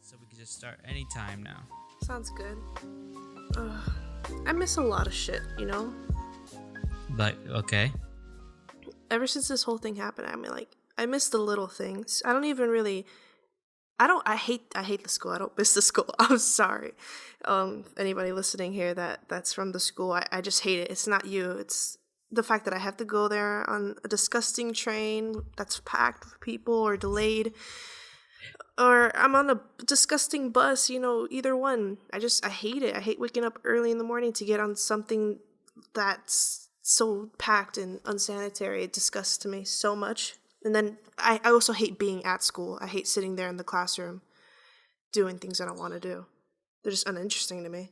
so we can just start anytime now. Sounds good. I miss a lot of shit, you know? Like, okay. Ever since this whole thing happened, I mean, like, I miss the little things. I hate the school. I don't miss the school. I'm sorry. Anybody listening here that's from the school, I just hate it. It's not you. It's the fact that I have to go there on a disgusting train that's packed with people or delayed. Or I'm on a disgusting bus, you know, either one. I hate it. I hate waking up early in the morning to get on something that's so packed and unsanitary. It disgusts me so much. And then I also hate being at school. I hate sitting there in the classroom doing things I don't want to do. They're just uninteresting to me.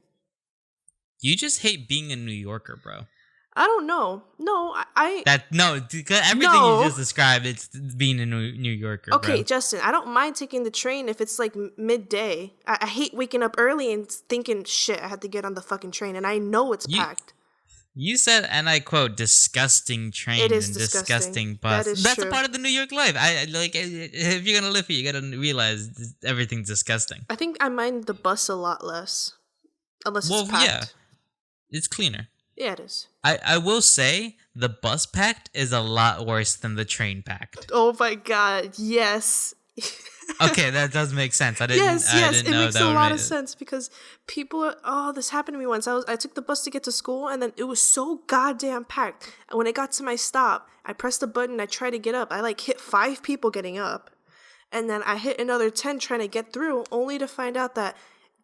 You just hate being a New Yorker, bro. I don't know. No, because everything you just described, it's being a New Yorker. Okay, bro. Justin, I don't mind taking the train if it's like midday. I hate waking up early and thinking, shit, I had to get on the fucking train, and I know it's packed. You said, and I quote, disgusting train it is and disgusting bus. That's true. a part of the New York life. I like if you're gonna live here, you gotta realize everything's disgusting. I think I mind the bus a lot less, unless it's packed. Yeah, it's cleaner. Yeah, it is. I will say the bus packed is a lot worse than the train packed. Oh my god, yes. Okay, that does make sense. I didn't it know makes that a lot of sense because people are, this happened to me once. I took the bus to get to school and then it was so goddamn packed. And when I got to my stop, I pressed the button, I tried to get up. I like hit 5 people getting up. And then I hit another 10 trying to get through, only to find out that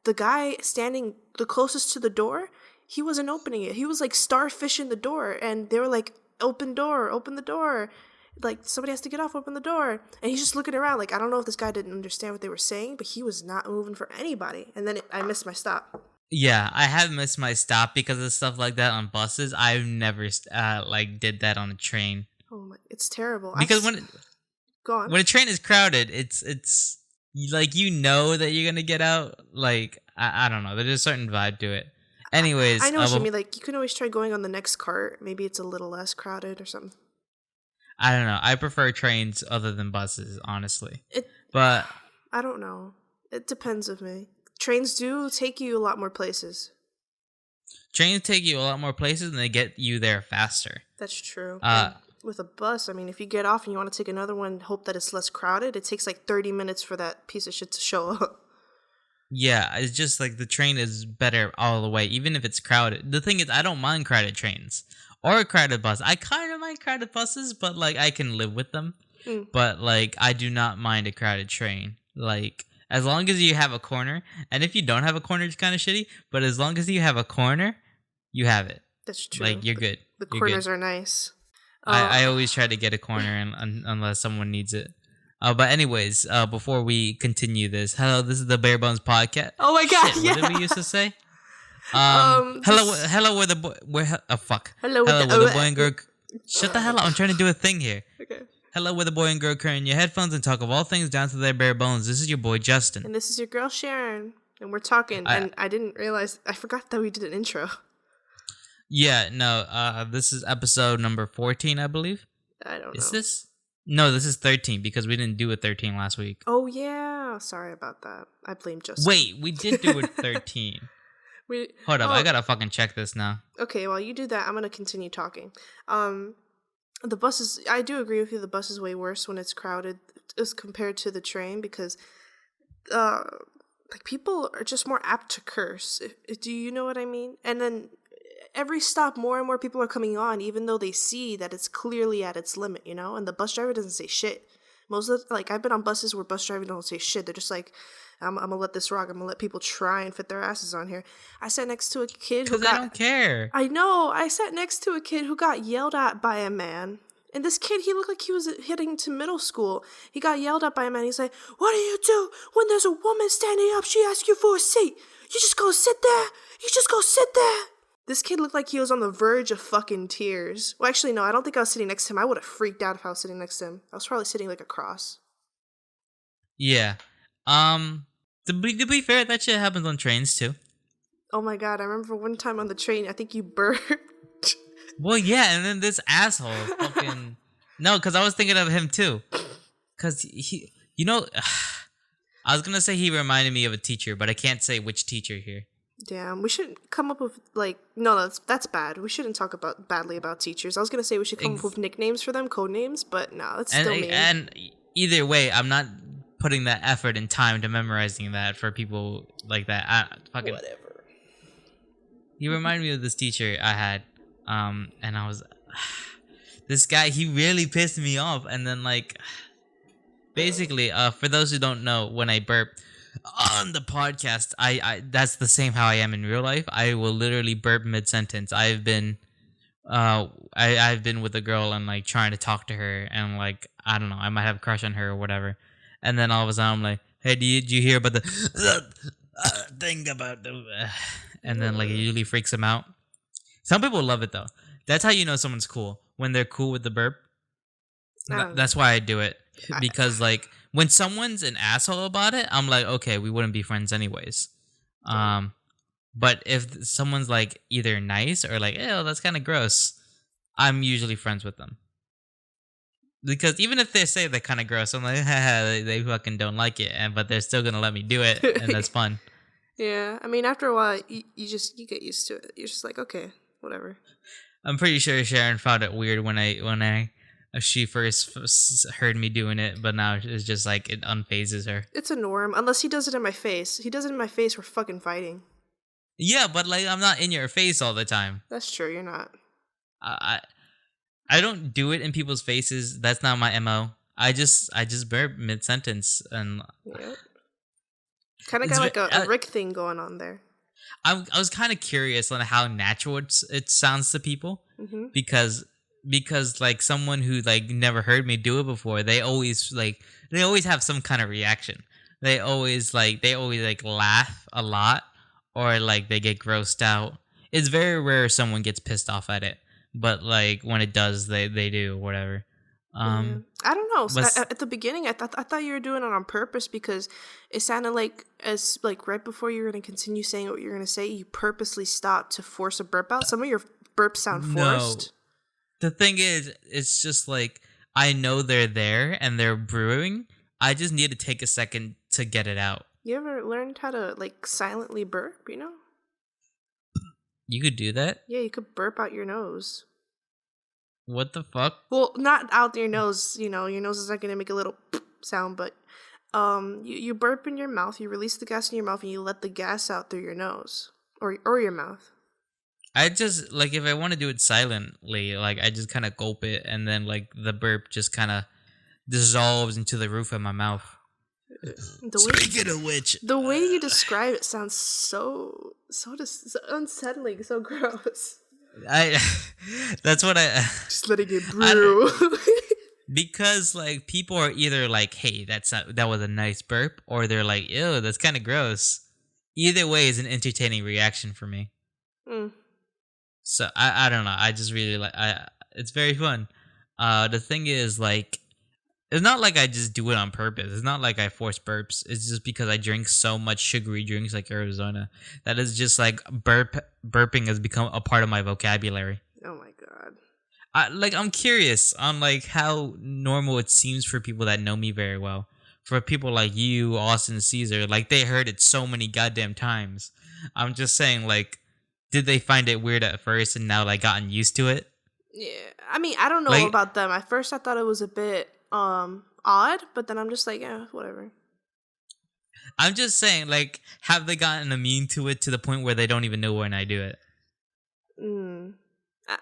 the guy standing the closest to the door, he wasn't opening it. He was like starfishing the door, and they were like, open the door. Like, somebody has to get off, open the door. And he's just looking around like, I don't know if this guy didn't understand what they were saying, but he was not moving for anybody. And then I missed my stop. Yeah, I have missed my stop because of stuff like that on buses. I've never did that on a train. Oh my, it's terrible. Because Go on. When a train is crowded, it's like, you know that you're gonna get out. Like, I don't know. There's a certain vibe to it. Anyways, I know what you mean. Like, you can always try going on the next cart. Maybe it's a little less crowded or something. I don't know. I prefer trains other than buses, honestly. But I don't know. It depends of me. Trains do take you a lot more places. Trains take you a lot more places and they get you there faster. That's true. With a bus, I mean, if you get off and you want to take another one, hope that it's less crowded, it takes like 30 minutes for that piece of shit to show up. Yeah, it's just like the train is better all the way, even if it's crowded. The thing is, I don't mind crowded trains or a crowded bus. I kind of mind crowded buses, but like I can live with them. But like I do not mind a crowded train. Like, as long as you have a corner, and if you don't have a corner, it's kind of shitty. But as long as you have a corner, you have it. That's true. Like, you're good. The corners are nice. I always try to get a corner unless someone needs it. But anyways, before we continue this, hello, this is the Bare Bones Podcast. Oh my god, Shit, yeah. What did we used to say? Hello, where the boy, fuck. Hello, where the boy and girl. Shut the hell up! I'm trying to do a thing here. Okay. Hello, where the boy and girl curl in your headphones and talk of all things down to their bare bones. This is your boy Justin, and this is your girl Sharon, and we're talking. And I didn't realize, I forgot that we did an intro. Yeah, no. This is episode number 14, I believe. I don't know. Is this? No, this is 13 because we didn't do a 13 last week. Oh, yeah. Sorry about that. I blame Justin. Wait, we did do a 13. Hold up, I gotta fucking check this now. Okay, while you do that, I'm gonna continue talking. The buses, I do agree with you, the bus is way worse when it's crowded as compared to the train because, like, people are just more apt to curse. Do you know what I mean? And then every stop, more and more people are coming on, even though they see that it's clearly at its limit, you know? And the bus driver doesn't say shit. Most of the, like, I've been on buses where bus drivers don't say shit. They're just like, I'm gonna let this rock. I'm gonna let people try and fit their asses on here. I sat next to a kid who got... I don't care. I know. I sat next to a kid who got yelled at by a man. And this kid, he looked like he was heading to middle school. He got yelled at by a man. He's like, what do you do when there's a woman standing up? She asks you for a seat. You just go sit there. You just go sit there. This kid looked like he was on the verge of fucking tears. Well, actually, no, I don't think I was sitting next to him. I would have freaked out if I was sitting next to him. I was probably sitting like across. Yeah. To be fair, that shit happens on trains too. Oh my god, I remember one time on the train, I think you burped. Well, yeah, and then this asshole fucking... No, because I was thinking of him too. Because he... You know... I was gonna say he reminded me of a teacher, but I can't say which teacher here. Damn, we should come up with no, that's bad. We shouldn't talk badly about teachers. I was gonna say we should come up with nicknames for them, code names, but no, that's still mean. And either way, I'm not putting that effort and time to memorizing that for people like that. Whatever. He reminded me of this teacher I had, and I was this guy. He really pissed me off, and then basically, for those who don't know, when I burp on the podcast, I that's the same how I am in real life. I will literally burp mid sentence. I've been with a girl and trying to talk to her, and I don't know, I might have a crush on her or whatever, and then all of a sudden I'm like, hey, did you hear about the thing about the and then it usually freaks them out. Some people love it though. That's how you know someone's cool, when they're cool with the burp. That's why I do it, because when someone's an asshole about it, I'm like, okay, we wouldn't be friends anyways. But if someone's either nice or ew, that's kind of gross, I'm usually friends with them. Because even if they say they're kind of gross, I'm like, haha, they fucking don't like it, but they're still gonna let me do it, and that's fun. Yeah, I mean, after a while, you get used to it. You're just like, okay, whatever. I'm pretty sure Sharon found it weird when she first heard me doing it, but now it's just it unphases her. It's a norm, unless he does it in my face. He does it in my face, we're fucking fighting. Yeah, but I'm not in your face all the time. That's true, you're not. I don't do it in people's faces. That's not my MO. I just burp mid sentence, and yep. Kind of got a Rick thing going on there. I was kind of curious on how natural it sounds to people, because someone who never heard me do it before, they always have some kind of reaction. They always laugh a lot, or they get grossed out. It's very rare someone gets pissed off at it, but when it does, they do whatever. I don't know. At the beginning, I thought you were doing it on purpose, because it sounded as right before you were going to continue saying what you're going to say, you purposely stopped to force a burp out. Some of your burps sound forced. No. The thing is, it's just I know they're there and they're brewing. I just need to take a second to get it out. You ever learned how to silently burp? You could do that? Yeah, you could burp out your nose. What the fuck? Well, not out your nose. Your nose is not going to make a little sound, but you burp in your mouth, you release the gas in your mouth, and you let the gas out through your nose or your mouth. I just if I want to do it silently, I just kind of gulp it, and then the burp just kind of dissolves into the roof of my mouth. Speaking of which, the way you describe it sounds so unsettling, so gross. That's what I just letting it brew. Because people are either hey, that was a nice burp, or they're ew, that's kind of gross. Either way is an entertaining reaction for me. So I don't know, I just really it's very fun. The thing is it's not I just do it on purpose. It's not I force burps. It's just because I drink so much sugary drinks Arizona that is just burping has become a part of my vocabulary. Oh my god. I'm curious on how normal it seems for people that know me very well. For people like you, Austin, Caesar, they heard it so many goddamn times. I'm just saying did they find it weird at first and now gotten used to it? Yeah. I mean, I don't know about them. At first I thought it was a bit odd, but then I'm just yeah, whatever. I'm just saying, have they gotten immune to it to the point where they don't even know when I do it?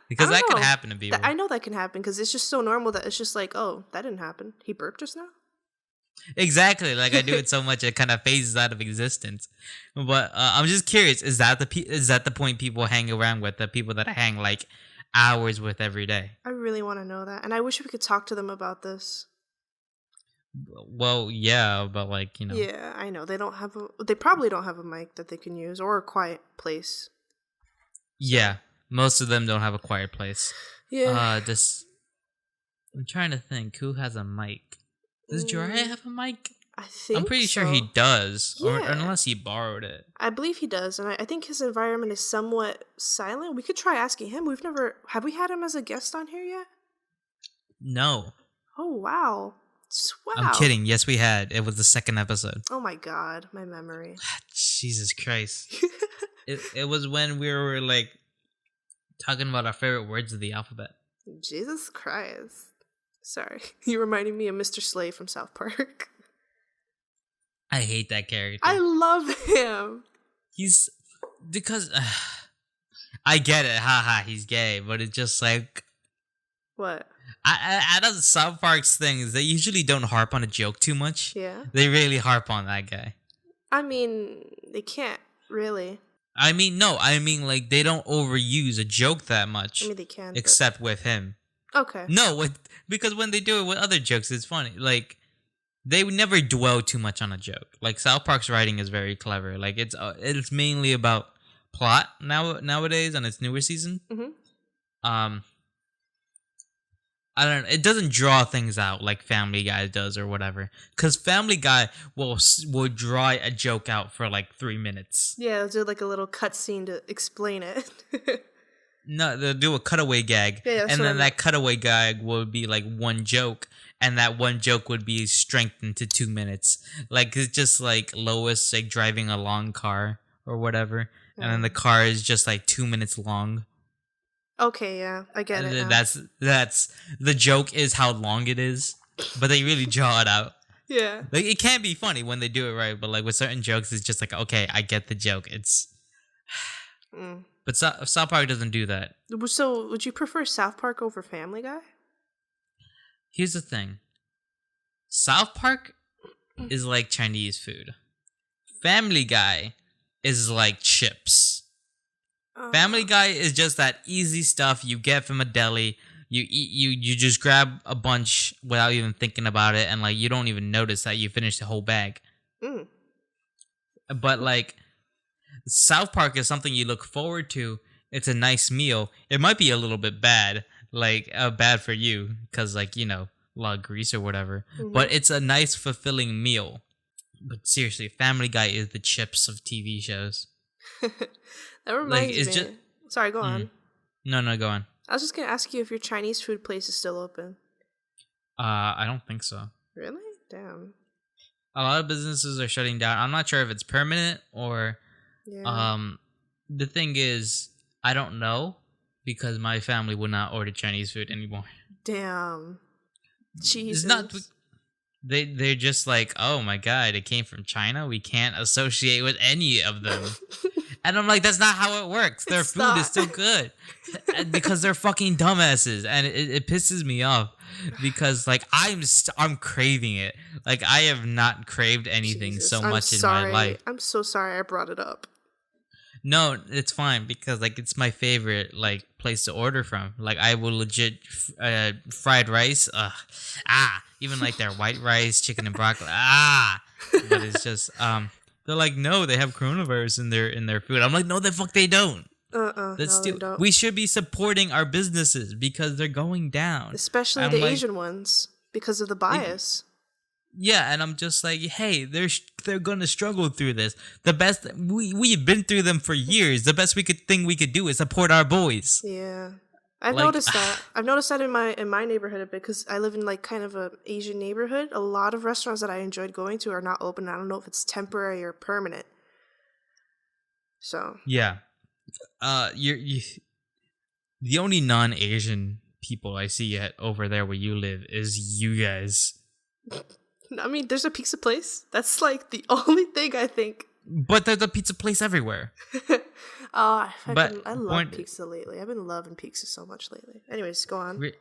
Because that could happen to people. I know that can happen, because it's just so normal that it's just oh, that didn't happen. He burped just now? Exactly. I do it so much it kind of phases out of existence. But I'm just curious, is that the point people hang around with, the people that I hang hours with every day? I really want to know that, and I wish we could talk to them about this. Well, yeah, but Yeah, I know they probably don't have a mic that they can use, or a quiet place. Yeah, most of them don't have a quiet place. Yeah. I'm trying to think who has a mic. Does Jorge have a mic? I think I'm pretty sure he does, or unless he borrowed it. I believe he does, and I think his environment is somewhat silent. We could try asking him. Have we had him as a guest on here yet? No. Oh, wow. Wow. I'm kidding. Yes, we had. It was the second episode. Oh my god, my memory. Jesus Christ. It was when we were like talking about our favorite words of the alphabet. Jesus Christ. Sorry. You reminded me of Mr. Slade from South Park. I hate that character. I love him. He's because I get it, haha, he's gay, but it's just like what? Out of South Park's things, they usually don't harp on a joke too much. Yeah. They really harp on that guy. I mean, they can't really. I mean, no, I mean like they don't overuse a joke that much. I mean, they can, except with him. Okay. No, because when they do it with other jokes, it's funny. Like they would never dwell too much on a joke. Like South Park's writing is very clever. Like it's mainly about plot nowadays on its newer season. Mm-hmm. I don't know. It doesn't draw things out like Family Guy does or whatever. Because Family Guy will draw a joke out for like 3 minutes. Yeah, they'll do like a little cutscene to explain it. No, they'll do a cutaway gag. Yeah, and then that cutaway gag would be like one joke. And that one joke would be strengthened to 2 minutes. Like it's just like Lois like driving a long car or whatever. Yeah. And then the car is just like 2 minutes long. Okay, yeah, I get it. That's the joke is how long it is, but they really draw it out. Yeah, like it can be funny when they do it right, but like with certain jokes, it's just like okay, I get the joke. It's, but South Park doesn't do that. So, would you prefer South Park over Family Guy? Here's the thing: South Park is like Chinese food. Family Guy is like chips. Family Guy is just that easy stuff you get from a deli. You eat, you just grab a bunch without even thinking about it, and like you don't even notice that you finished the whole bag. But like South Park is something you look forward to. It's a nice meal. It might be a little bit bad, like bad for you, because like a lot of grease or whatever. Mm-hmm. But it's a nice, fulfilling meal. But seriously, Family Guy is the chips of TV shows. That reminds me. Sorry, go on. No, go on. I was just going to ask you if your Chinese food place is still open. I don't think so. Really? Damn. A lot of businesses are shutting down. I'm not sure if it's permanent or... Yeah. The thing is, I don't know because my family would not order Chinese food anymore. Damn. Jesus. It's not... They're just like, oh my god, it came from China? We can't associate with any of them. And I'm like, that's not how it works. Their food is still good. Because they're fucking dumbasses. And it pisses me off. Because, like, I'm craving it. Like, I have not craved anything so much in my life. I'm so sorry I brought it up. No, it's fine. Because, like, it's my favorite, like, place to order from. Like, I will legit fried rice. Even, like, their white rice, chicken and broccoli. But it's just... They're like, no, they have coronavirus in their food. I'm like, no, the fuck they don't. They don't. We should be supporting our businesses because they're going down. Especially the Asian ones because of the bias. Yeah, and I'm just like, hey, they're gonna struggle through this. The best we've been through them for years. The best thing we could do is support our boys. Yeah. I've noticed that. I've noticed that in my neighborhood a bit because I live in like kind of a Asian neighborhood. A lot of restaurants that I enjoyed going to are not open. I don't know if it's temporary or permanent. So yeah, you the only non-Asian people I see over there where you live is you guys. I mean, there's a pizza place. That's like the only thing I think. But there's a pizza place everywhere. I love pizza lately. I've been loving pizza so much lately. Anyways, go on.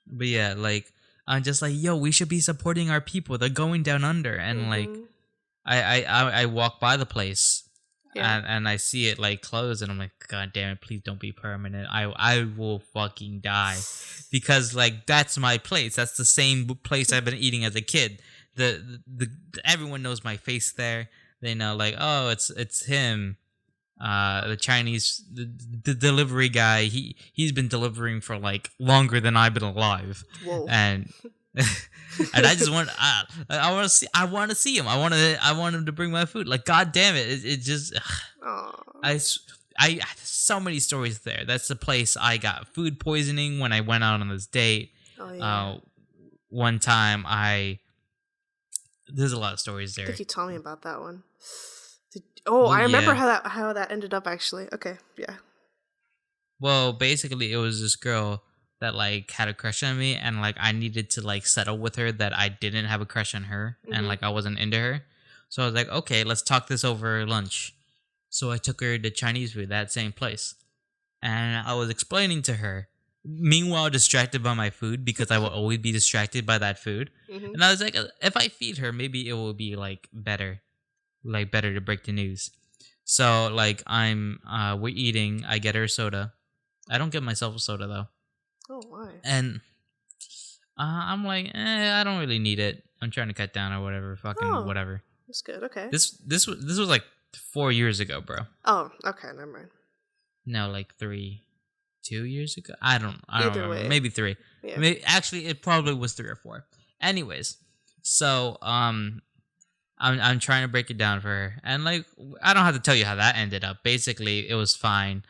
But yeah, like I'm just like, yo, we should be supporting our people. They're going down under, and like, I walk by the place, and I see it like closed, and I'm like, god damn it, please don't be permanent. I will fucking die, because like that's my place. That's the same place I've been eating as a kid. The everyone knows my face there. They know like, oh, it's him. The Chinese the delivery guy, he's been delivering for like longer than I've been alive. Whoa. And I just want I want to see him. I want him to bring my food. Like god damn it just I so many stories there. That's the place I got food poisoning when I went out on this date. one time there's a lot of stories I there. think you told me about that one. I remember how that ended up actually. Okay, yeah. Well, basically, it was this girl that like had a crush on me, and like I needed to like settle with her that I didn't have a crush on her, and like I wasn't into her. So I was like, okay, let's talk this over lunch. So I took her to Chinese food, that same place, and I was explaining to her. Meanwhile, distracted by my food because I will always be distracted by that food. And I was like, if I feed her, maybe it will be like better to break the news. So like we're eating. I get her a soda. I don't get myself a soda though. Oh, why? And I'm like, I don't really need it. I'm trying to cut down or whatever. Whatever. That's good. Okay. This was like 4 years ago, bro. Oh, okay. Never mind. No, like 2 years ago. I don't remember. Maybe 3. Yeah. Actually, it probably was 3 or 4. Anyways, so I'm trying to break it down for her, and like I don't have to tell you how that ended up. Basically, it was fine.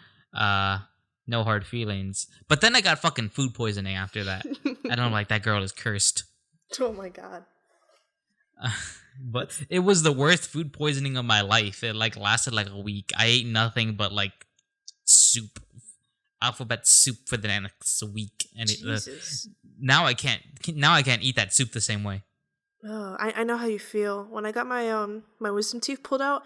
No hard feelings. But then I got fucking food poisoning after that. And I'm like, that girl is cursed. Oh my god. But it was the worst food poisoning of my life. It like lasted like a week. I ate nothing but like soup, alphabet soup for the next week, and now I can't eat that soup the same way. Oh, I know how you feel. When I got my my wisdom teeth pulled out,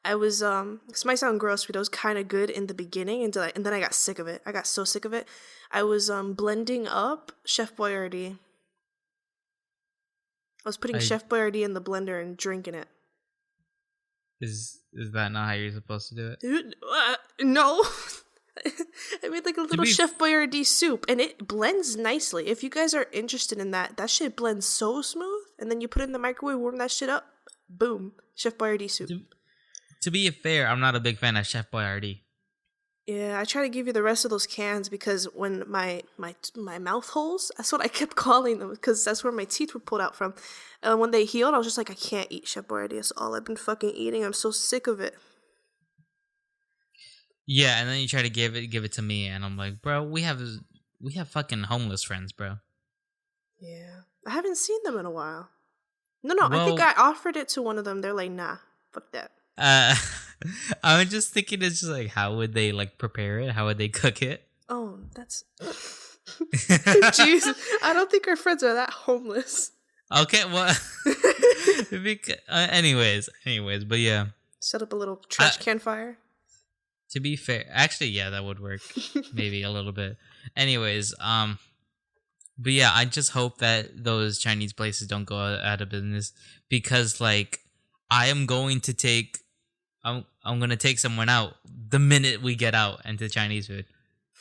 I was this might sound gross, but it was kind of good in the beginning, and then I got sick of it. I got so sick of it. I was blending up Chef Boyardee. I was putting Chef Boyardee in the blender and drinking it. Is that not how you're supposed to do it? Dude, no. I made like a little Chef Boyardee soup, and it blends nicely. If you guys are interested in that shit blends so smooth. And then you put it in the microwave, warm that shit up. Boom. Chef Boyardee soup. To be fair, I'm not a big fan of Chef Boyardee. Yeah, I try to give you the rest of those cans because when my mouth holes, that's what I kept calling them because that's where my teeth were pulled out from. And when they healed, I was just like, I can't eat Chef Boyardee. That's all I've been fucking eating. I'm so sick of it. Yeah, and then you try to give it to me, and I'm like, bro, we have fucking homeless friends, bro. Yeah, I haven't seen them in a while. No, I think I offered it to one of them. They're like, nah, fuck that. I was just thinking, it's just like, how would they like prepare it? How would they cook it? Oh, that's jeez. I don't think our friends are that homeless. Okay, well, anyways, but yeah, set up a little trash can fire. To be fair, actually, yeah, that would work. Maybe a little bit. Anyways, but yeah, I just hope that those Chinese places don't go out of business because, like, I'm going to take someone out the minute we get out into Chinese food.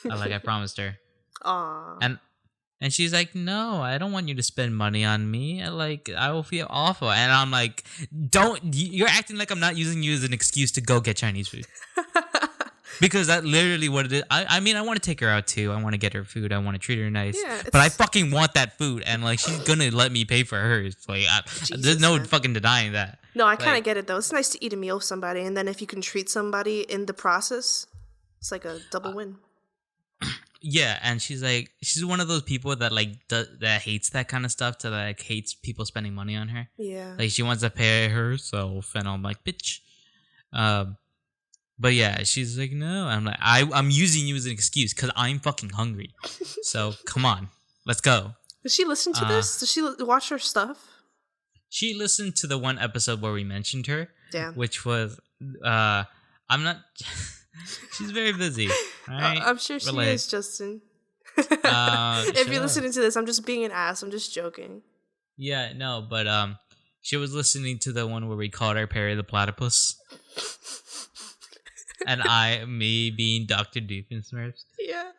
Like I promised her. Aww. And she's like, no, I don't want you to spend money on me. Like, I will feel awful. And I'm like, you're acting like I'm not using you as an excuse to go get Chinese food. Because that's literally what it is. I mean, I want to take her out too. I want to get her food. I want to treat her nice. Yeah, but I fucking want that food. And like, she's going to let me pay for hers. Like, there's no fucking denying that. No, I kind of get it though. It's nice to eat a meal with somebody. And then if you can treat somebody in the process, it's like a double win. Yeah. And she's one of those people that like, that hates that kind of stuff, to like hates people spending money on her. Yeah. Like, she wants to pay herself. And I'm like, bitch. But yeah, she's like, no. I'm like, I'm using you as an excuse because I'm fucking hungry. So come on, let's go. Does she listen to this? Does she watch her stuff? She listened to the one episode where we mentioned her. Damn. Which was, I'm not. She's very busy. Right? I'm sure she is, Justin. If you're listening to this, I'm just being an ass. I'm just joking. Yeah, no, but she was listening to the one where we called her Perry the Platypus. And me being Dr. Doofenshmirtz. Yeah.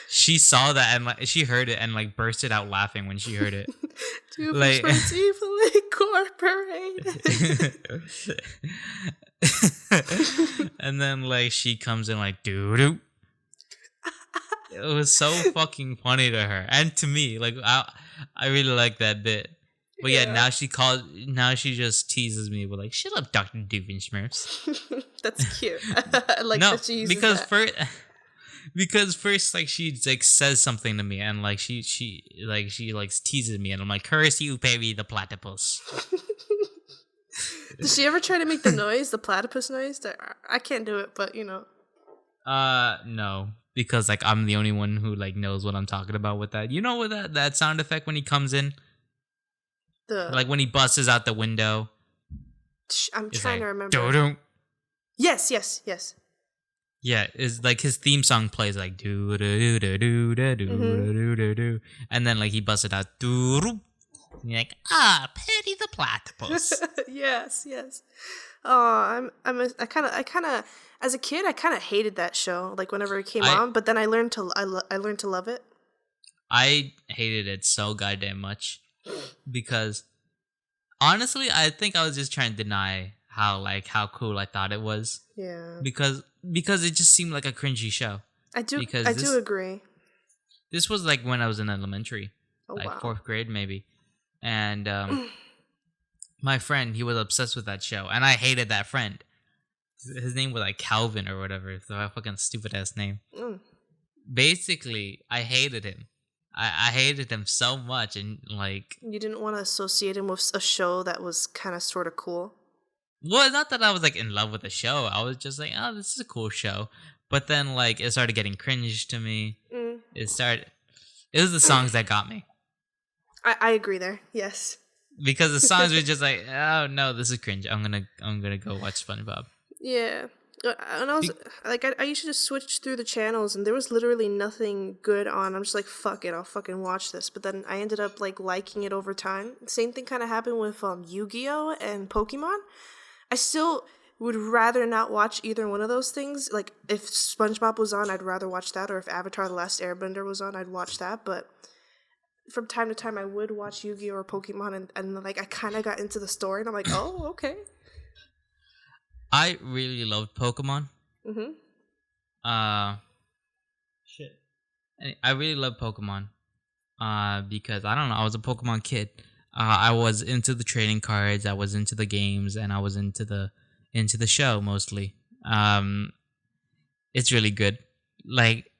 She saw that and like she heard it and like bursted out laughing when she heard it. Doofenshmirtz evilly incorporated. And then like she comes in like doo-doo. It was so fucking funny to her and to me. Like I really like that bit. But yeah, now she just teases me with like, shut up, Dr. Doofenshmirtz. That's cute. I like that she uses because that. because first like she like says something to me and like she teases me and I'm like, curse you, baby, the platypus. Does she ever try to make the platypus noise? I can't do it, but no, because like I'm the only one who like knows what I'm talking about with that. You know, with that sound effect when he comes in, like when he busts out the window. I'm trying to remember. Doo-doo. Yes. Yeah, it's like his theme song plays like do do do do do do do do, and then like he busts it out. Doo-doo. And you're like, Petty the platypus. yes. Oh, I kind of as a kid I kind of hated that show. Like whenever it came on, but then I learned to love it. I hated it so goddamn much because honestly, I think I was just trying to deny how cool I thought it was. Yeah. Because it just seemed like a cringy show. I do agree. This was like when I was in elementary, wow. 4th grade maybe. And my friend, he was obsessed with that show, and I hated that friend. His name was like Calvin or whatever, so a fucking stupid ass name. Basically, I hated him. I hated him so much, and like you didn't want to associate him with a show that was kind of sort of cool. Well, not that I was like in love with the show. I was just like, oh, this is a cool show. But then like it started getting cringe to me. It was the songs that got me. I agree there. Yes. Because the songs were just like, oh no, this is cringe. I'm gonna go watch SpongeBob. Yeah. And I was like, I used to just switch through the channels, and there was literally nothing good on. I'm just like, fuck it, I'll fucking watch this. But then I ended up like liking it over time. Same thing kind of happened with Yu-Gi-Oh and Pokemon. I still would rather not watch either one of those things. Like if SpongeBob was on, I'd rather watch that, or if Avatar: The Last Airbender was on, I'd watch that. But from time to time, I would watch Yu-Gi-Oh or Pokemon, and like I kind of got into the story, and I'm like, oh, okay. I really loved Pokemon. Shit. I really loved Pokemon. Because I don't know, I was a Pokemon kid. I was into the trading cards, I was into the games, and I was into the show mostly. It's really good. Like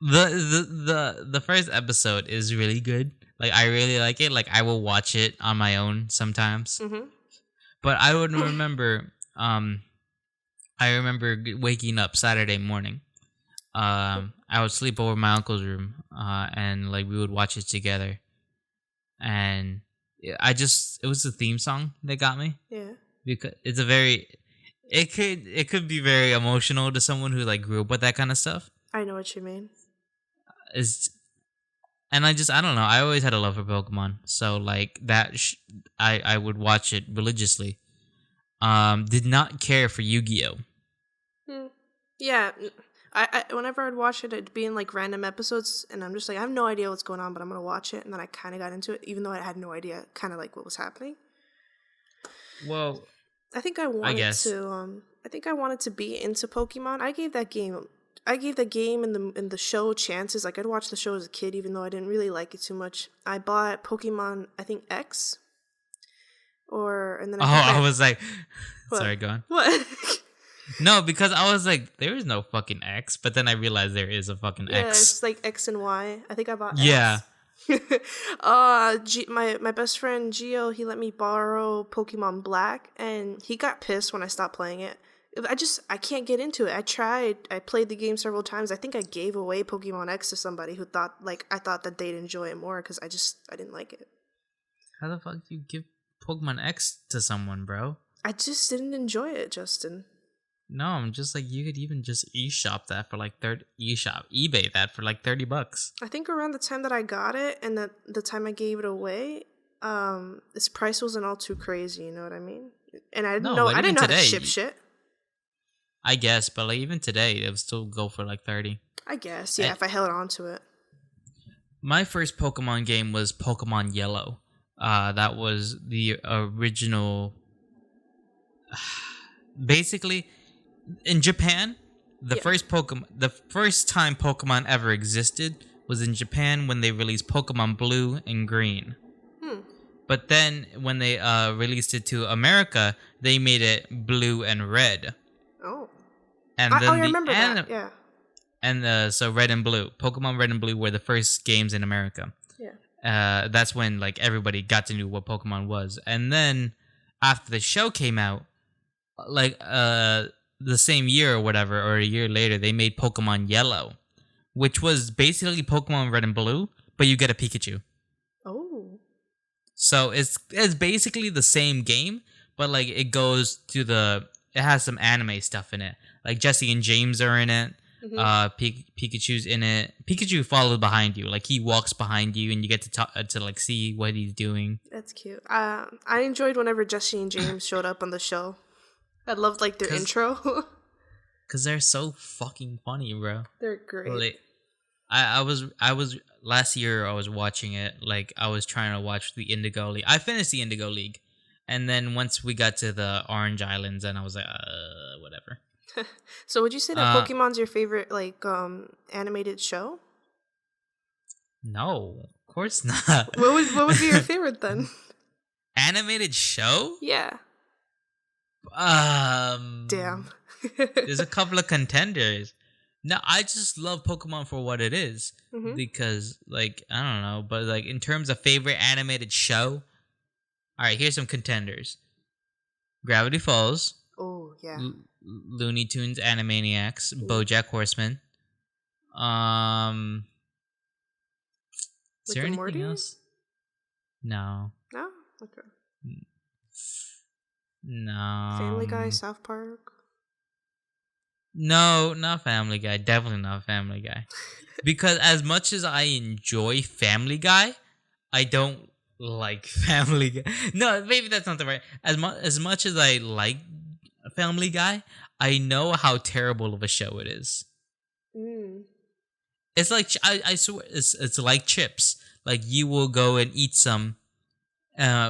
the first episode is really good. Like I really like it. Like I will watch it on my own sometimes. But I would remember. I remember waking up Saturday morning. I would sleep over my uncle's room, and like we would watch it together. And it was the theme song that got me. Yeah. Because it's it could be very emotional to someone who like grew up with that kind of stuff. I know what you mean. And I don't know. I always had a love for Pokemon, so like that, I would watch it religiously. Did not care for Yu-Gi-Oh. Yeah, I whenever I'd watch it, it'd be in like random episodes, and I'm just like, I have no idea what's going on, but I'm gonna watch it, and then I kind of got into it, even though I had no idea, kind of like what was happening. Well, I think I wanted to be into Pokemon. I gave that game and the show chances. Like I'd watch the show as a kid, even though I didn't really like it too much. I bought Pokemon, I think X, I was like, what? Sorry, go on. What? No, because I was like, there is no fucking X, but then I realized there is a fucking X. Yeah, it's like X and Y. I think I bought X. My best friend Gio, he let me borrow Pokemon Black, and he got pissed when I stopped playing it. I can't get into it. I played the game several times. I think I gave away Pokemon X to somebody who I thought that they'd enjoy it more, because I didn't like it. How the fuck do you give Pokemon X to someone, bro? I just didn't enjoy it, Justin. No, I'm just like, you could even just eBay that for like $30. I think around the time that I got it and the time I gave it away, its price wasn't all too crazy, you know what I mean? And I didn't know how to ship shit. I guess, but like even today, it would still go for like 30. I guess, yeah, if I held on to it. My first Pokemon game was Pokemon Yellow. That was the original. Basically, in Japan, the first time Pokemon ever existed was in Japan when they released Pokemon Blue and Green. But then when they released it to America, they made it Blue and Red. Oh. And I remember that. Yeah. And so Red and Blue, Pokemon Red and Blue were the first games in America. Yeah. That's when like everybody got to know what Pokemon was. And then after the show came out, like the same year or whatever, or a year later, they made Pokemon Yellow, which was basically Pokemon Red and Blue, but you get a Pikachu. Oh. So it's basically the same game, but like it has some anime stuff in it. Like Jesse and James are in it. Mm-hmm. Pikachu's in it. Pikachu follows behind you, like he walks behind you, and you get to talk to like see what he's doing. That's cute. I enjoyed whenever Jesse and James showed up on the show. I loved like their intro. Cause they're so fucking funny, bro. They're great. Like, I was last year. I was watching it. Like I was trying to watch the Indigo League. I finished the Indigo League, and then once we got to the Orange Islands, and I was like, whatever. So would you say that Pokemon's your favorite like animated show? No, of course not. What would be your favorite then? Animated show? Yeah. Damn. There's a couple of contenders. No, I just love Pokemon for what it is. Mm-hmm. Because like I don't know, but like in terms of favorite animated show, all right, here's some contenders: Gravity Falls. Oh yeah. Looney Tunes Animaniacs, BoJack Horseman. Is there anything Morty? Else? No. No? Okay. No. Family Guy, South Park? No, not Family Guy. Definitely not Family Guy. Because as much as I enjoy Family Guy, I don't like Family Guy. No, maybe that's not the right. As much as I like Family Guy, I know how terrible of a show it is. Mm. It's like I swear it's like chips. Like you will go and eat some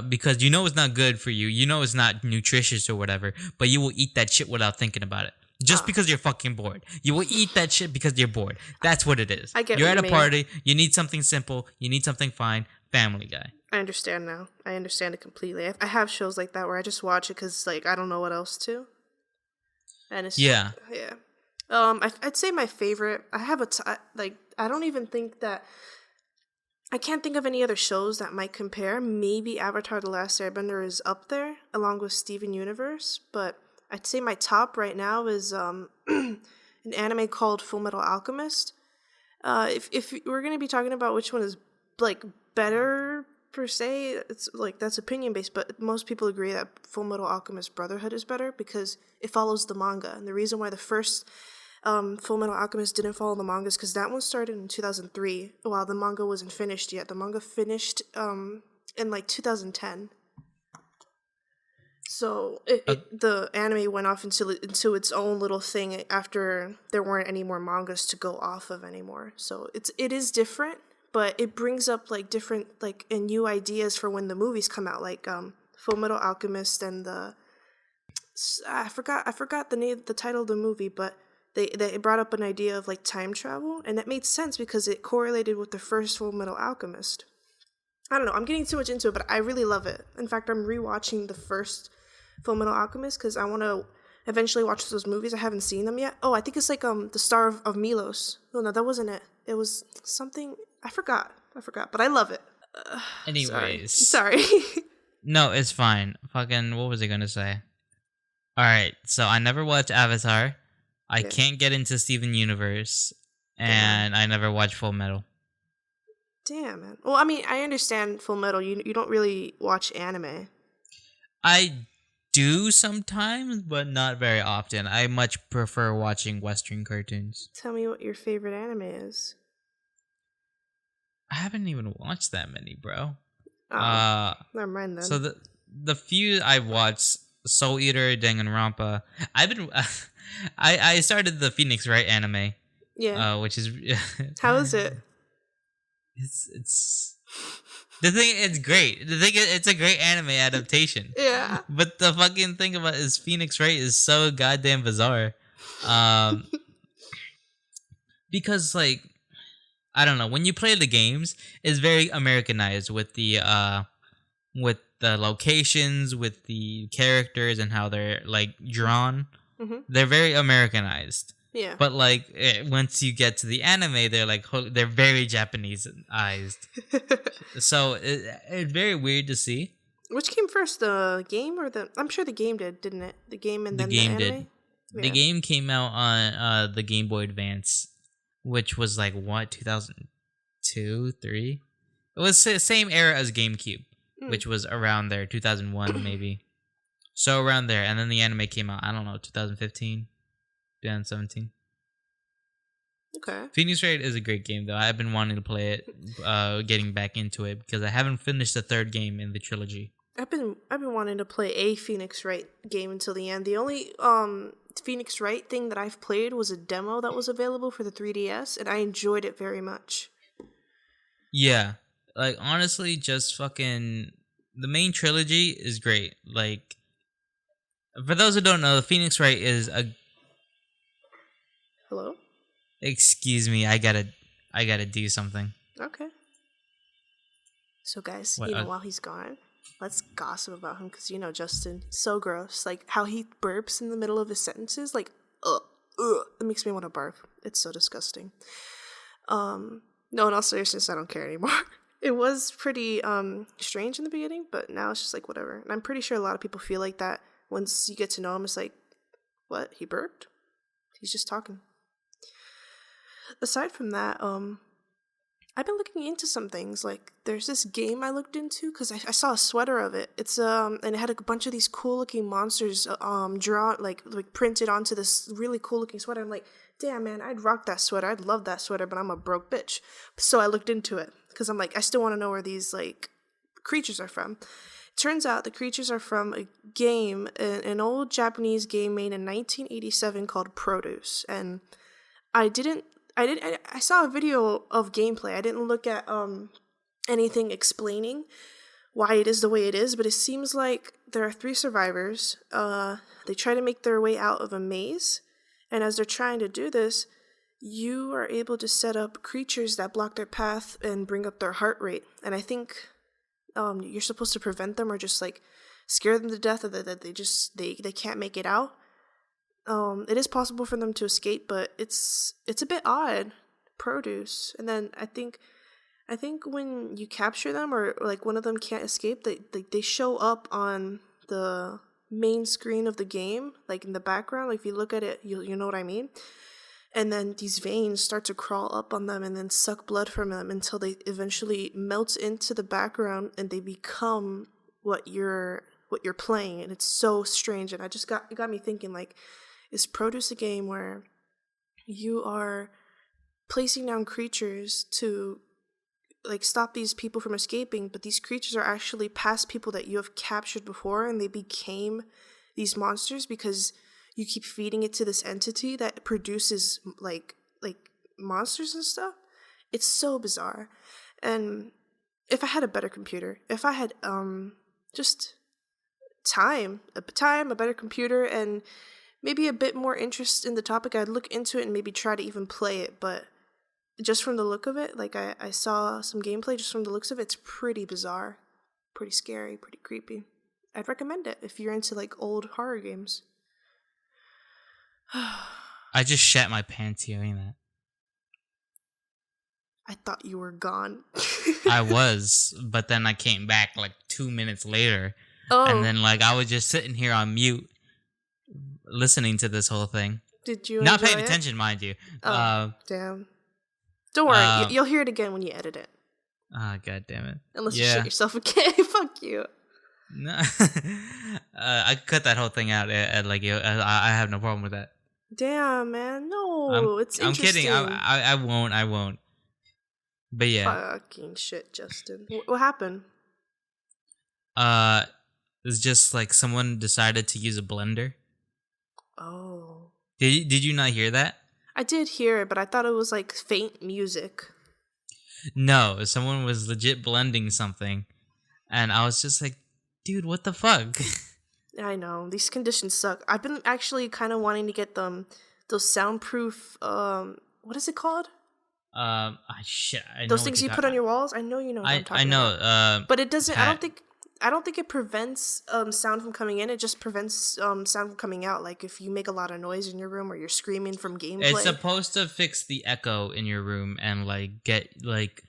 because you know it's not good for you. You know it's not nutritious or whatever, but you will eat that shit without thinking about it. Just because you're fucking bored. You will eat that shit because you're bored. That's what it is. You're at a party, you need something simple, you need something fine. Family Guy. I understand now. I understand it completely. I have shows like that where I just watch it because like I don't know what else to. And it's yeah. Yeah. I'd say my favorite. I have I don't even think that. I can't think of any other shows that might compare. Maybe Avatar: The Last Airbender is up there along with Steven Universe, but I'd say my top right now is an anime called Full Metal Alchemist. If we're gonna be talking about which one is like better per se, it's like that's opinion based, but most people agree that Full Metal Alchemist Brotherhood is better because it follows the manga. And the reason why the first Full Metal Alchemist didn't follow the manga is because that one started in 2003 while the manga wasn't finished yet. The manga finished in like 2010. So the anime went off into its own little thing after there weren't any more mangas to go off of anymore. So it is different, but it brings up like different like and new ideas for when the movies come out, like Full Metal Alchemist and I forgot the title of the movie, but they brought up an idea of like time travel, and that made sense because it correlated with the first Full Metal Alchemist. I don't know, I'm getting too much into it, but I really love it. In fact, I'm rewatching the first Full Metal Alchemist because I want to eventually watch those movies. I haven't seen them yet. Oh, I think it's like the Star of Milos. No, that wasn't it. It was something I forgot, but I love it. Anyways. Sorry. No, it's fine. Fucking, what was I gonna say? Alright, so I never watched Avatar. I can't get into Steven Universe. And I never watched Full Metal. Damn, man. Well, I mean, I understand Full Metal. You don't really watch anime. I do sometimes, but not very often. I much prefer watching Western cartoons. Tell me what your favorite anime is. I haven't even watched that many, bro. Oh, never mind then. So the few I've watched, Soul Eater, Danganronpa. I started the Phoenix Wright anime. Yeah. Which is how is it? It's the thing. It's great. The thing is, it's a great anime adaptation. Yeah. But the fucking thing about is Phoenix Wright is so goddamn bizarre. Because like I don't know, when you play the games, it's very Americanized with the locations, with the characters and how they're like drawn. Mm-hmm. They're very Americanized. Yeah. But like once you get to the anime, they're like they're very Japaneseized. So it's very weird to see. Which came first, the game or the? I'm sure the game didn't it? The game and then the anime. Did. Yeah. The game came out on the Game Boy Advance, which was like what 2002, 3. It was the same era as GameCube, which was around there, 2001 maybe. So around there, and then the anime came out. I don't know, 2015, 2017. Okay. Phoenix Wright is a great game, though. I've been wanting to play it, getting back into it because I haven't finished the third game in the trilogy. I've been wanting to play a Phoenix Wright game until the end. The only Phoenix Wright thing that I've played was a demo that was available for the 3DS, and I enjoyed it very much. Yeah, like honestly, just fucking the main trilogy is great. Like, for those who don't know, the Phoenix Wright is a. Hello? Excuse me, I gotta do something. Okay. So guys, while he's gone, let's gossip about him because Justin, so gross. Like how he burps in the middle of his sentences, like it makes me want to barf. It's so disgusting. No, in all seriousness, I don't care anymore. It was pretty strange in the beginning, but now it's just like whatever. And I'm pretty sure a lot of people feel like that once you get to know him. It's like, what? He burped? He's just talking. Aside from that, I've been looking into some things. Like, there's this game I looked into because I saw a sweater of it. It's and it had a bunch of these cool looking monsters drawn like printed onto this really cool looking sweater. I'm like, damn man, I'd rock that sweater. I'd love that sweater, but I'm a broke bitch. So I looked into it because I'm like, I still want to know where these like creatures are from. Turns out the creatures are from a game, an old Japanese game made in 1987 called Produce, and I saw a video of gameplay. I didn't look at anything explaining why it is the way it is, but it seems like there are 3 survivors. They try to make their way out of a maze, and as they're trying to do this, you are able to set up creatures that block their path and bring up their heart rate. And I think you're supposed to prevent them or just like scare them to death, or that they can't make it out. It is possible for them to escape, but it's a bit odd. Produce, and then I think when you capture them or like one of them can't escape, they show up on the main screen of the game, like in the background. Like if you look at it, you know what I mean. And then these veins start to crawl up on them and then suck blood from them until they eventually melt into the background and they become what you're playing. And it's so strange. And it got me thinking, like, is Produce a game where you are placing down creatures to like stop these people from escaping, but these creatures are actually past people that you have captured before, and they became these monsters because you keep feeding it to this entity that produces like monsters and stuff? It's so bizarre. And if I had a better computer, if I had just a better computer, and maybe a bit more interest in the topic, I'd look into it and maybe try to even play it. But just from the look of it, like I saw some gameplay, just from the looks of it, it's pretty bizarre, pretty scary, pretty creepy. I'd recommend it if you're into like old horror games. I just shat my pants hearing that. I thought you were gone. I was, but then I came back like 2 minutes later. Oh. And then like I was just sitting here on mute listening to this whole thing. Did you not paying attention, mind you. Oh, damn. Don't worry, you'll hear it again when you edit it. God damn it. Unless you shit yourself again. Fuck you. No. I cut that whole thing out at like I have no problem with that. Damn, man. No, it's interesting. I'm kidding. I won't. But yeah. Fucking shit, Justin. What happened? It's just like someone decided to use a blender. Oh. Did you not hear that? I did hear it, but I thought it was like faint music. No, someone was legit blending something. And I was just like, dude, what the fuck? I know. These conditions suck. I've been actually kind of wanting to get those soundproof, what is it called? Shit. Those things you put on your walls? I know you know what I'm talking about. I know. But it doesn't, I don't think, I don't think it prevents sound from coming in. It just prevents sound from coming out. Like if you make a lot of noise in your room or you're screaming from gameplay. It's supposed to fix the echo in your room and like get like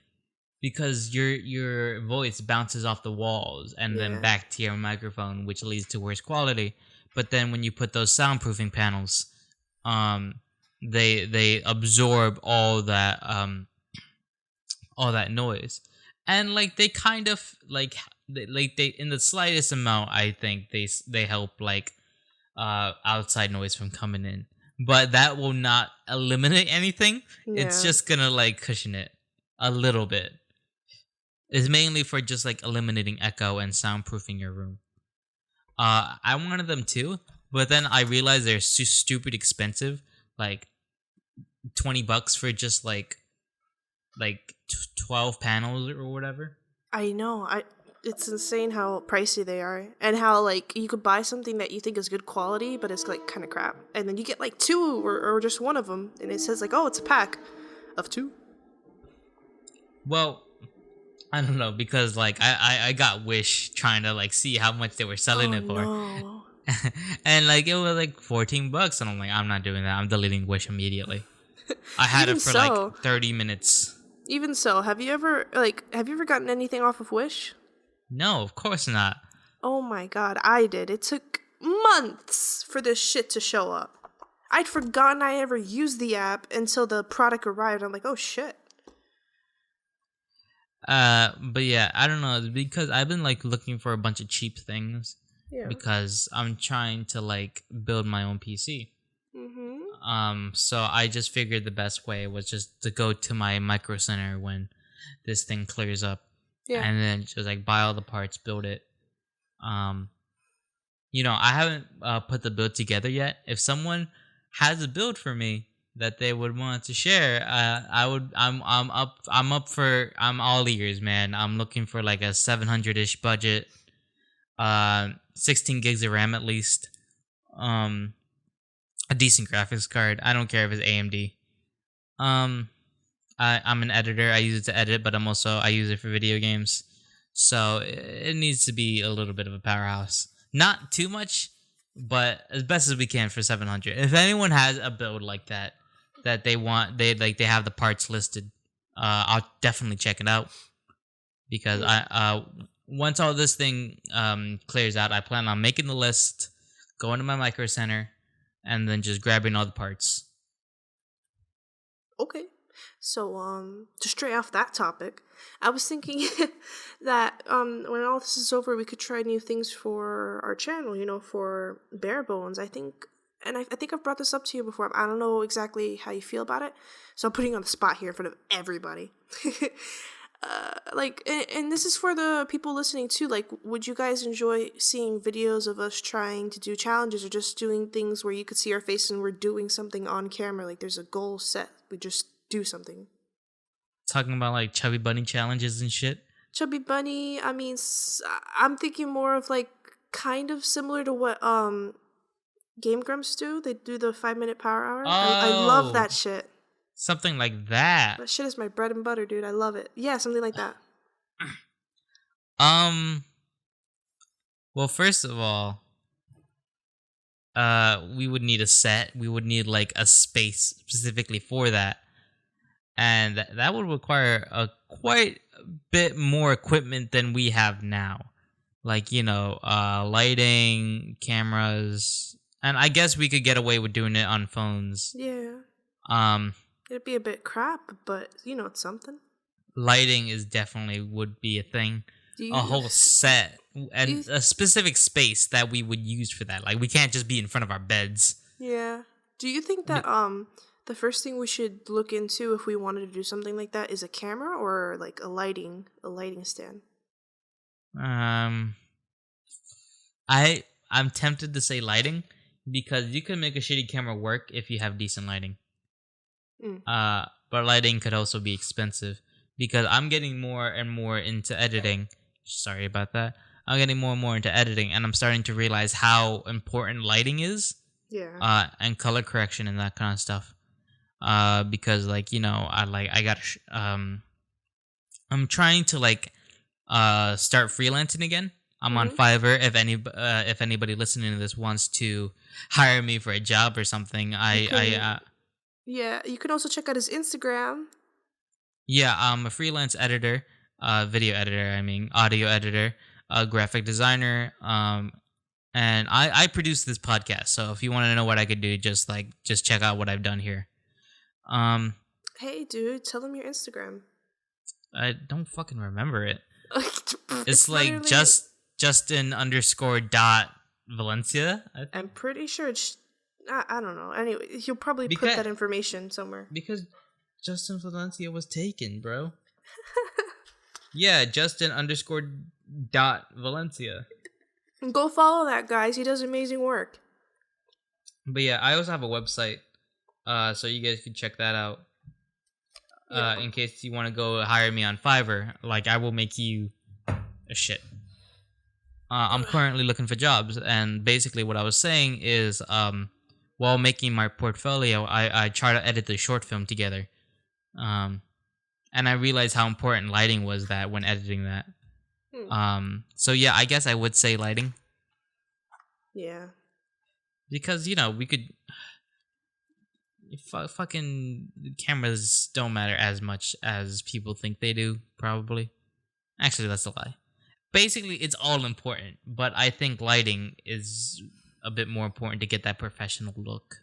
because your voice bounces off the walls and then back to your microphone, which leads to worse quality. But then when you put those soundproofing panels, they absorb all that noise, and like they kind of like they in the slightest amount, I think they help like outside noise from coming in, but that will not eliminate anything. It's just gonna like cushion it a little bit. It's mainly for just like eliminating echo and soundproofing your room. I wanted them too, but then I realized they're stupid expensive, like $20 for just like 12 panels or whatever. I know. It's insane how pricey they are, and how like you could buy something that you think is good quality, but it's like kind of crap, and then you get like two or just one of them, and it says like, oh, it's a pack of 2. Well, I don't know, because like I got Wish trying to like see how much they were selling it for. No. And like it was like $14, and I'm like, I'm not doing that. I'm deleting Wish immediately. I had it for like 30 minutes. Even so, have you ever gotten anything off of Wish? No, of course not. Oh my god, I did. It took months for this shit to show up. I'd forgotten I ever used the app until the product arrived. I'm like, oh shit. But yeah, I don't know, because I've been like looking for a bunch of cheap things. Yeah. Because I'm trying to like build my own PC. So I just figured the best way was just to go to my Micro Center when this thing clears up. Yeah. And then just like buy all the parts, build it. You know, I haven't put the build together yet. If someone has a build for me that they would want to share, I'm all ears, man. I'm looking for like a 700-ish budget, 16 gigs of RAM at least, a decent graphics card. I don't care if it's AMD. I'm an editor. I use it to edit, but I use it for video games. So it needs to be a little bit of a powerhouse. Not too much, but as best as we can for 700. If anyone has a build like that they want, they have the parts listed, I'll definitely check it out. Because I once all this thing clears out, I plan on making the list, going to my Micro Center, and then just grabbing all the parts. Okay. So, to stray off that topic, I was thinking that when all this is over, we could try new things for our channel, you know, for Bare Bones. I think I've brought this up to you before. I don't know exactly how you feel about it, so I'm putting you on the spot here in front of everybody. And this is for the people listening too. Like, would you guys enjoy seeing videos of us trying to do challenges or just doing things where you could see our face and we're doing something on camera? Like, there's a goal set. We just do something. Talking about like Chubby Bunny challenges and shit. Chubby Bunny. I mean, I'm thinking more of like kind of similar to what Game Grumps do. They do the 5-minute power hour. Oh, I love that shit. Something like that. That shit is my bread and butter, dude. I love it. Yeah, something like that. Well, first of all, we would need a set. We would need like a space specifically for that. And that would require a quite bit more equipment than we have now. Like, you know, lighting, cameras, and I guess we could get away with doing it on phones. Yeah. It'd be a bit crap, but you know, it's something. Lighting is definitely would be a thing. A whole set and a specific space that we would use for that. Like, we can't just be in front of our beds. Yeah. Do you think that the first thing we should look into if we wanted to do something like that is a camera or like a lighting stand? I'm tempted to say lighting because you can make a shitty camera work if you have decent lighting. But lighting could also be expensive because I'm getting more and more into editing. Sorry about that. I'm getting more and more into editing, and I'm starting to realize how important lighting is. Yeah. And color correction and that kind of stuff. Because like, you know, I'm trying to like start freelancing again. I'm on Fiverr. If anybody listening to this wants to hire me for a job or something, yeah, you can also check out his Instagram. Yeah, I'm a freelance editor, video editor. I mean, audio editor, graphic designer. And I produce this podcast. So if you want to know what I could do, just check out what I've done here. Hey, dude, tell them your Instagram. I don't fucking remember it. It's like Justin _Valencia. I'm pretty sure it's. I don't know. Anyway, he'll probably put that information somewhere. Because Justin Valencia was taken, bro. Yeah, Justin _Valencia. Go follow that, guys. He does amazing work. But yeah, I also have a website, so you guys can check that out. In case you want to go hire me on Fiverr, like I will make you a shit. I'm currently looking for jobs, and basically what I was saying is, while making my portfolio, I try to edit the short film together, and I realized how important lighting was that when editing that. So yeah, I guess I would say lighting. Yeah. Because we could. Fucking cameras don't matter as much as people think they do, probably. Actually, that's a lie. Basically, it's all important, but I think lighting is a bit more important to get that professional look.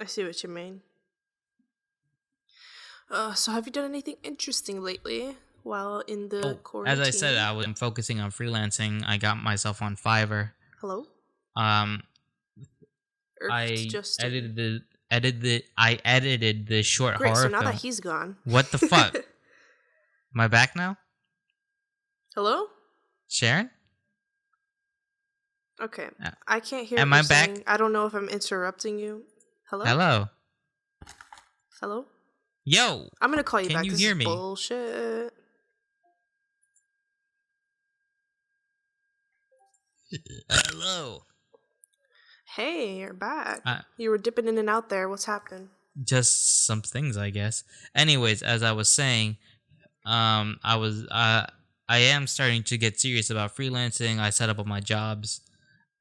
I see what you mean. So have you done anything interesting lately while in the quarantine? As I said, I'm focusing on freelancing. I got myself on Fiverr. Hello? I edited the short horror so now film. that he's gone. What the fuck? Am I back now? Hello? Sharon? Okay. I can't hear Am I back? I don't know if I'm interrupting you. Hello? Hello? Hello? Yo! I'm gonna call you back. Can you This hear is me? bullshit. Hello? Hey, you're back. You were dipping in and out there. What's happening? Just some things, I guess. Anyways, as I was saying, I am starting to get serious about freelancing. I set up all my jobs.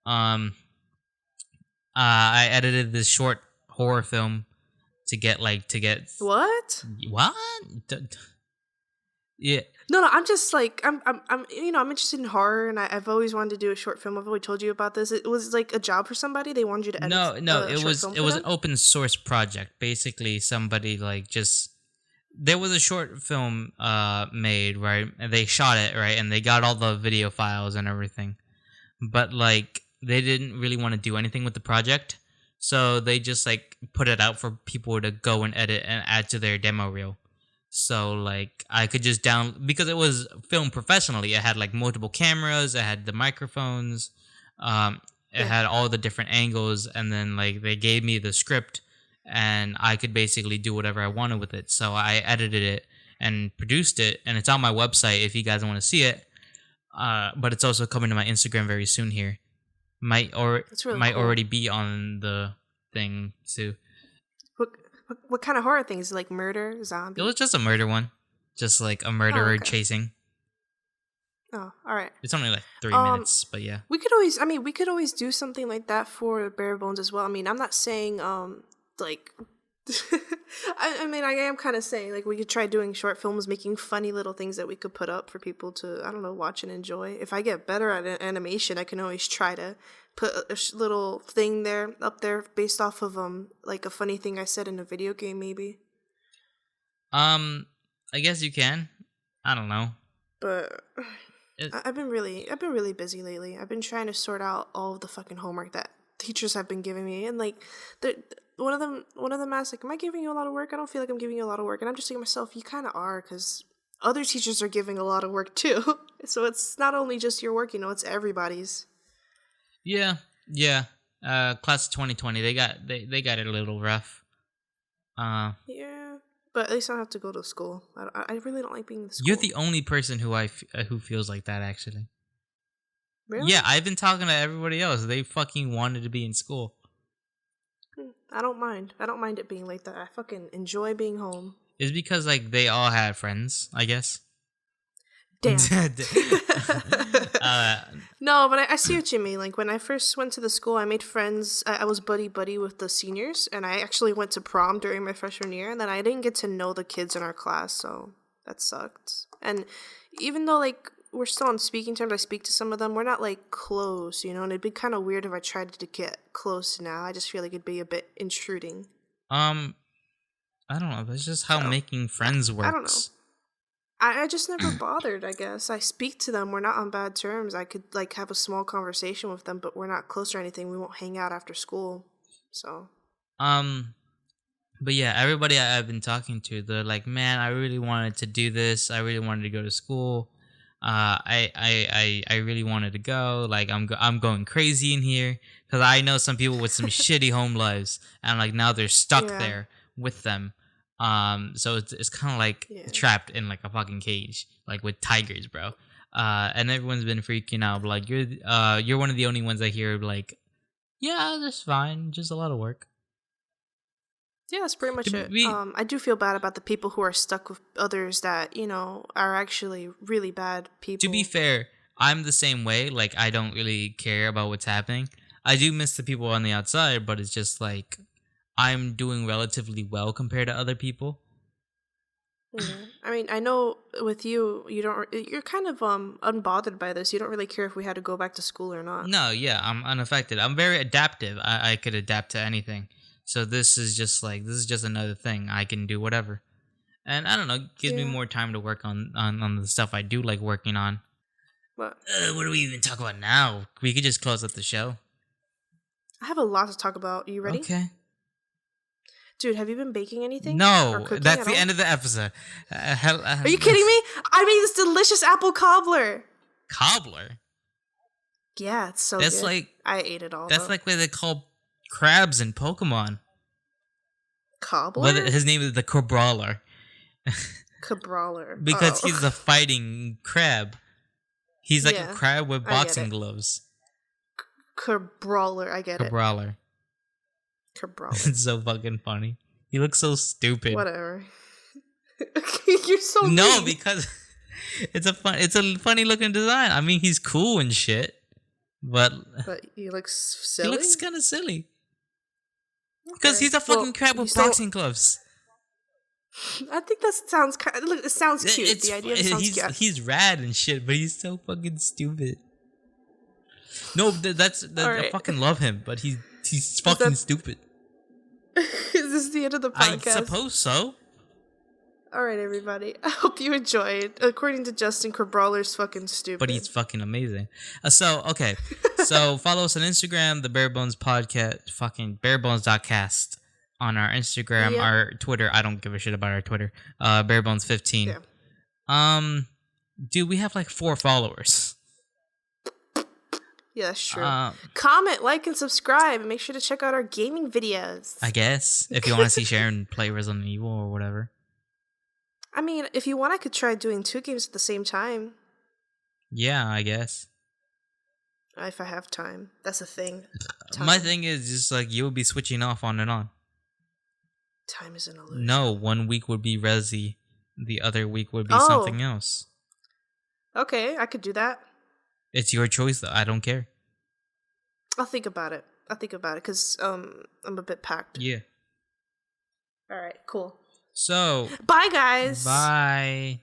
I edited this short horror film to get what? Yeah. No, I'm just like I'm interested in horror, and I've always wanted to do a short film. I've always told you about this. It was like a job for somebody. They wanted you to edit. No, it was an open source project. Basically, somebody there was a short film made, right? And they shot it, right? And they got all the video files and everything. But they didn't really want to do anything with the project. So they just put it out for people to go and edit and add to their demo reel. So I could just because it was filmed professionally. It had multiple cameras, it had the microphones, it had all the different angles, and then they gave me the script, and I could basically do whatever I wanted with it. So I edited it and produced it, and it's on my website if you guys want to see it. But it's also coming to my Instagram very soon here. Might already be on the thing too. What kind of horror things? Like murder, zombie? It was just a murder one. Just a murderer chasing. Oh, all right. It's only 3 minutes, but yeah. We could always do something like that for Bare Bones as well. I mean, I'm not saying I am kind of saying we could try doing short films, making funny little things that we could put up for people to, I don't know, watch and enjoy. If I get better at animation, I can always try to put a little thing up there based off of a funny thing I said in a video game, maybe. I guess you can. I don't know. But I've been really busy lately. I've been trying to sort out all of the fucking homework that teachers have been giving me, and one of them asked, am I giving you a lot of work? I don't feel like I'm giving you a lot of work. And I'm just thinking to myself, you kind of are, because other teachers are giving a lot of work too. So it's not only just your work, it's everybody's. Yeah. Class of 2020, they got it a little rough. Yeah, but at least I don't have to go to school. I really don't like being in school. You're the only person who feels like that, actually. Really? Yeah, I've been talking to everybody else. They fucking wanted to be in school. I don't mind. I don't mind it being like that. I fucking enjoy being home. It's because they all had friends, I guess. Damn. No, but I see what you mean. Like when I first went to the school, I made friends. I was buddy with the seniors, and I actually went to prom during my freshman year. And then I didn't get to know the kids in our class, so that sucked. And even though like we're still on speaking terms, I speak to some of them. We're not like close, And it'd be kind of weird if I tried to get close now. I just feel like it'd be a bit intruding. I don't know. That's just how making friends works. I don't know. I just never bothered, I guess. I speak to them. We're not on bad terms. I could, like, have a small conversation with them, but we're not close or anything. We won't hang out after school, so. But yeah, everybody I've been talking to, they're like, man, I really wanted to do this. I really wanted to go to school. I really wanted to go. Like, I'm going crazy in here. Because I know some people with some shitty home lives. And, like, now they're stuck there with them. So it's kind of like trapped in like a fucking cage, like with tigers, bro. And everyone's been freaking out. But like you're one of the only ones I hear like, yeah, that's fine, just a lot of work. Yeah, that's pretty much it. I do feel bad about the people who are stuck with others that are actually really bad people. To be fair, I'm the same way. Like I don't really care about what's happening. I do miss the people on the outside, but it's just like. I'm doing relatively well compared to other people. Mm-hmm. I mean, I know with you're kind of unbothered by this. You don't really care if we had to go back to school or not. No, yeah, I'm unaffected. I'm very adaptive. I could adapt to anything. So this is just another thing. I can do whatever. And I don't know, gives me more time to work on the stuff I do like working on. What do we even talk about now? We could just close up the show. I have a lot to talk about. Are you ready? Okay. Dude, have you been baking anything? No, that's the end of the episode. Are you kidding me? I made this delicious apple cobbler. Cobbler? Yeah, it's so that's good. Like, I ate it all. That's like what they call crabs in Pokemon. Cobbler? But his name is the Cabrawler. Cabrawler. Because he's a fighting crab. He's like a crab with boxing gloves. Cabrawler, I get it. Cabrawler. It's so fucking funny. He looks so stupid. Whatever. You're so mean. Because it's a funny looking design. I mean, he's cool and shit, but he looks silly. He looks kind of silly because he's a fucking crab with boxing gloves. I think that sounds it sounds cute. The idea sounds cute. He's rad and shit, but he's so fucking stupid. No, I fucking love him, but he's fucking stupid. Is this the end of the podcast? I suppose so. All right, everybody. I hope you enjoyed. According to Justin, Cabrawler's fucking stupid. But he's fucking amazing. So follow us on Instagram, the Bare Bones Podcast, fucking barebones.cast on our Instagram, our Twitter. I don't give a shit about our Twitter. Barebones15. Yeah. Dude, we have like 4 followers. Yeah, that's true. Comment, like, and subscribe, and make sure to check out our gaming videos. I guess, if you want to see Sharon play Resident Evil or whatever. I mean, if you want, I could try doing 2 games at the same time. Yeah, I guess. If I have time. That's a thing. My thing is just like, you'll be switching off on and on. Time is an illusion. No, 1 week would be Resi. The other week would be something else. Okay, I could do that. It's your choice, though. I don't care. I'll think about it. Because I'm a bit packed. Yeah. All right, cool. So. Bye, guys. Bye.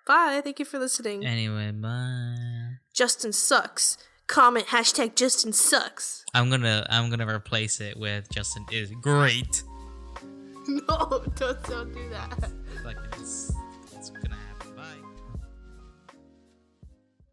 Bye. Thank you for listening. Anyway, bye. Justin sucks. Comment #Justin sucks. I'm gonna replace it with Justin is great. No, don't do that. Like that.